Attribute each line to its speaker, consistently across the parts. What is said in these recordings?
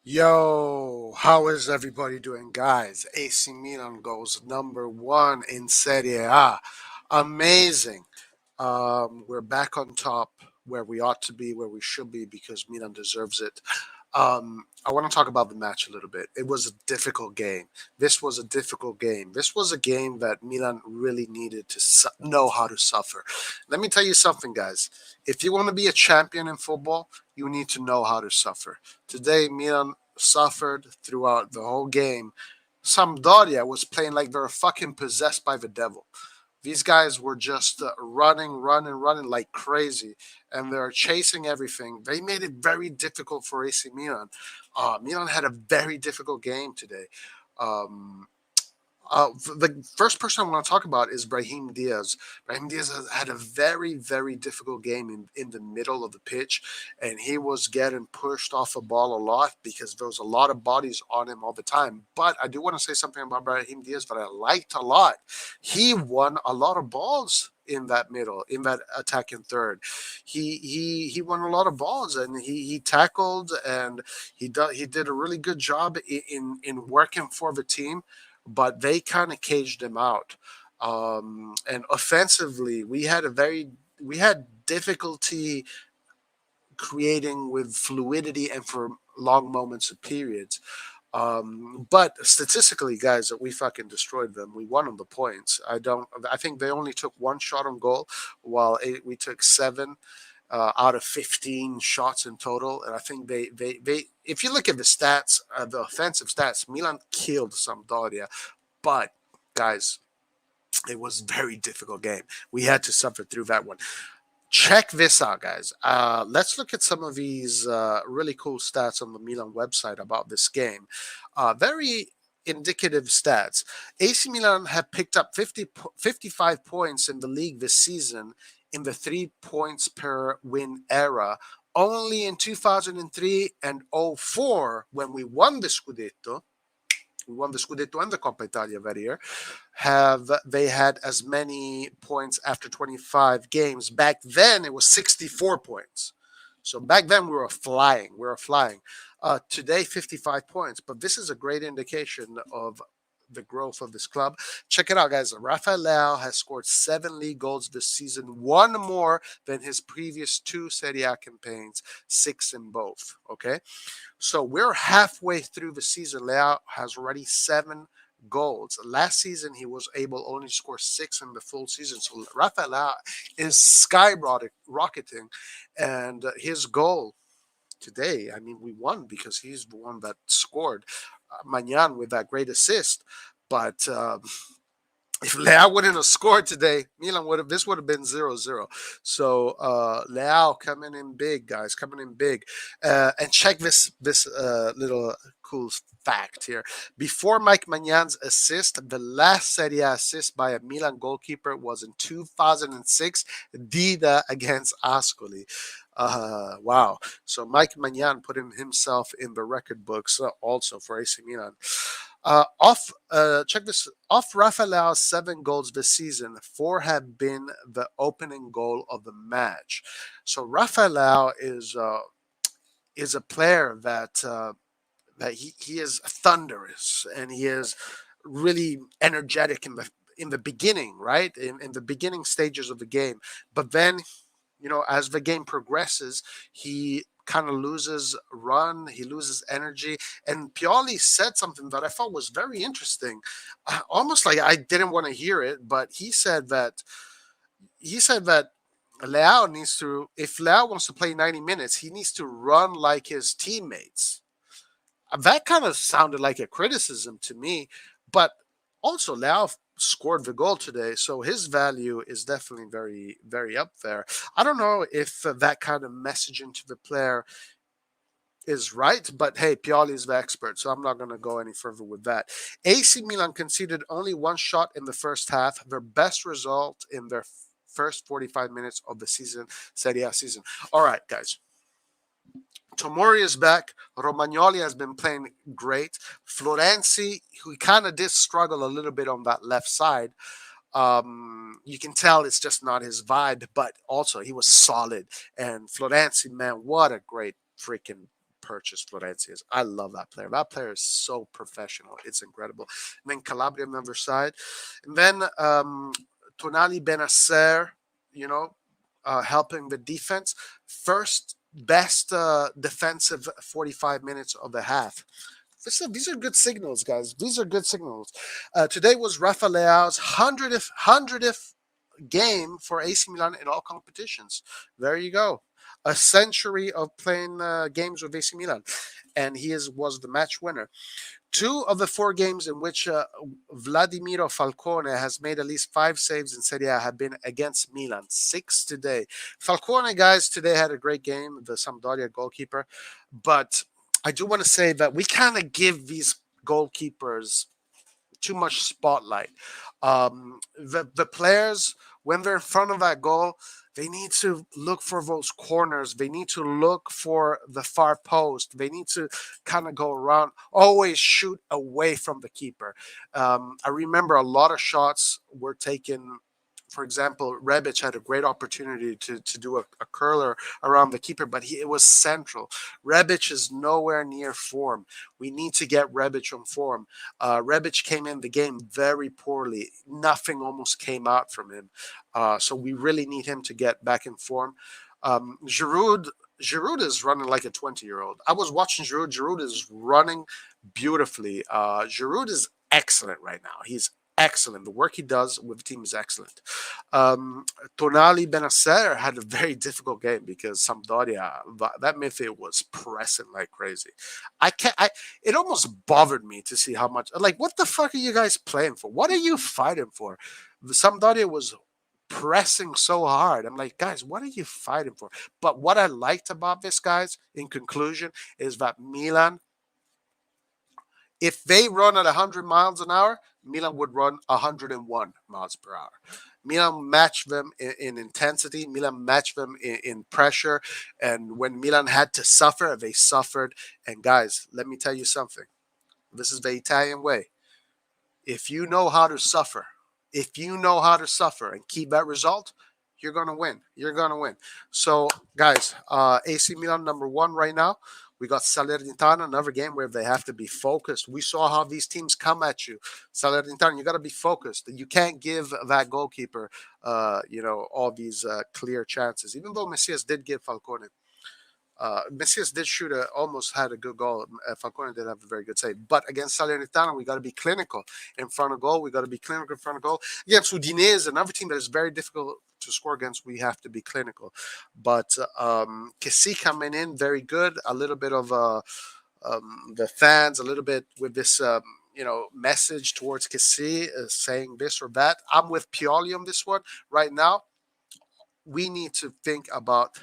Speaker 1: Yo, how is everybody doing, guys? AC Milan goes number 1 in Serie A. Amazing. We're back on top where we ought to be, where we should be, because Milan deserves it. I want to talk about the match a little bit. It was a difficult game. This was a difficult game. This was a game that Milan really needed to know how to suffer. Let me tell you something, guys. If you want to be a champion in football, you need to know how to suffer. Today, Milan suffered throughout the whole game. Sampdoria was playing like they're fucking possessed by the devil. These guys were just running like crazy, and they're chasing everything. They made it very difficult for AC Milan. Milan had a very difficult game today. Um, the first person I want to talk about is Brahim Diaz. Brahim Diaz has had a very, very difficult game in the middle of the pitch, and he was getting pushed off a ball a lot because there was a lot of bodies on him all the time. But I do want to say something about Brahim Diaz that I liked a lot. He won a lot of balls in that middle, in that attacking third. He won a lot of balls, and he tackled, and he did a really good job in working for the team, but they kind of caged him out. And offensively, we had difficulty creating with fluidity and for long moments of periods. But statistically, guys, we fucking destroyed them. We won on the points. I think they only took one shot on goal, while we took seven out of 15 shots in total. And I think if you look at the stats, the offensive stats, Milan killed Sampdoria. But guys, it was a very difficult game. We had to suffer through that one. Check this out, guys. Let's look at some of these really cool stats on the Milan website about this game. Very indicative stats. AC Milan have picked up 55 points in the league this season in the 3 points per win era. Only in 2003 and '04, when we won the Scudetto and the Coppa Italia that year, have they had as many points after 25 games. Back then, it was 64 points. So back then, we were flying. We were flying. Today, 55 points. But this is a great indication of the growth of this club. Check it out, guys. Rafael Leao has scored 7 league goals this season, one more than his previous two Serie A campaigns, six in both. Okay. So we're halfway through the season. Leao has already 7 goals. Last season, he was able only to score six in the full season. So Rafael Leao is skyrocketing, and his goal today, I mean, we won because he's the one that scored. Magnan with that great assist, but if Leao wouldn't have scored today, Milan would have. This would have been 0-0. So Leao coming in big, guys, coming in big. And check this little cool fact here. Before Mike Magnan's assist, the last Serie A assist by a Milan goalkeeper was in 2006, Dida against Ascoli. Wow. So Mike Magnan put himself in the record books also for AC Milan. Check this. Off Rafael's 7 goals this season, four have been the opening goal of the match. So Rafael is a player that he is thunderous, and he is really energetic in the beginning, right? In the beginning stages of the game. But then, as the game progresses, he kind of loses run, he loses energy. And Pioli said something that I thought was very interesting, almost like I didn't want to hear it, but he said that Leao needs to, if Leao wants to play 90 minutes, he needs to run like his teammates. That kind of sounded like a criticism to me, but also Leao scored the goal today, so his value is definitely very, very up there. I don't know if that kind of messaging to the player is right, but hey, Pioli is the expert, so I'm not going to go any further with that. AC Milan conceded only one shot in the first half, their best result in their first 45 minutes of the season, Serie A season. All right, guys. Tomori is back. Romagnoli has been playing great. Florenzi, who kind of did struggle a little bit on that left side. You can tell it's just not his vibe, but also he was solid. And Florenzi, man, what a great freaking purchase Florenzi is. I love that player. That player is so professional. It's incredible. And then Calabria on the other side. And then Tonali Benacer, you know, helping the defense. First best defensive 45 minutes of the half. These are good signals, guys. These are good signals. Today was Rafa Leao's 100th game for AC Milan in all competitions. There you go. A century of playing games with AC Milan, and was the match winner. Two of the four games in which Vladimiro Falcone has made at least 5 saves in Serie A have been against Milan. 6 today. Falcone, guys, today had a great game, the Sampdoria goalkeeper. But I do want to say that we kind of give these goalkeepers too much spotlight. The players, when they're in front of that goal, they need to look for those corners. They need to look for the far post. They need to kind of go around, always shoot away from the keeper. I remember a lot of shots were taken. For example, Rebic had a great opportunity to do a curler around the keeper, but it was central. Rebic is nowhere near form. We need to get Rebic on form. Rebic came in the game very poorly. Nothing almost came out from him. So we really need him to get back in form. Giroud is running like a 20-year-old. I was watching Giroud. Giroud is running beautifully. Giroud is excellent right now. He's excellent. The work he does with the team is excellent. Tonali Benacer had a very difficult game because Sampdoria, that midfield was pressing like crazy. It almost bothered me to see how much, like, what the fuck are you guys playing for? What are you fighting for? The Sampdoria was pressing so hard. I'm like, guys, what are you fighting for? But what I liked about this, guys, in conclusion, is that Milan, if they run at 100 miles an hour, Milan would run 101 miles per hour. Milan matched them in intensity. Milan matched them in pressure. And when Milan had to suffer, they suffered. And guys, let me tell you something. This is the Italian way. If you know how to suffer, and keep that result, you're going to win. You're going to win. So, guys, AC Milan #1 right now. We got Salernitana, another game where they have to be focused. We saw how these teams come at you. Salernitana, you got to be focused. You can't give that goalkeeper, all these clear chances. Even though Messias did give Falcone. Messias did almost had a good goal. Falcone did have a very good save. But against Salernitana, we got to be clinical in front of goal. We got to be clinical in front of goal. Against Udinese, another team that is very difficult to score against, we have to be clinical. But Kessie coming in, very good. A little bit of the fans, a little bit with this, message towards Kessie, saying this or that. I'm with Pioli on this one. Right now, we need to think about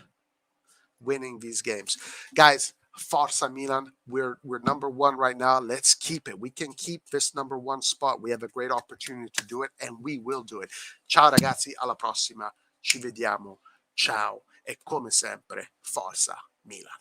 Speaker 1: winning these games. Guys, Forza Milan, we're #1 right now. Let's keep it. We can keep this #1 spot. We have a great opportunity to do it, and we will do it. Ciao ragazzi, alla prossima. Ci vediamo. Ciao. E come sempre, Forza Milan.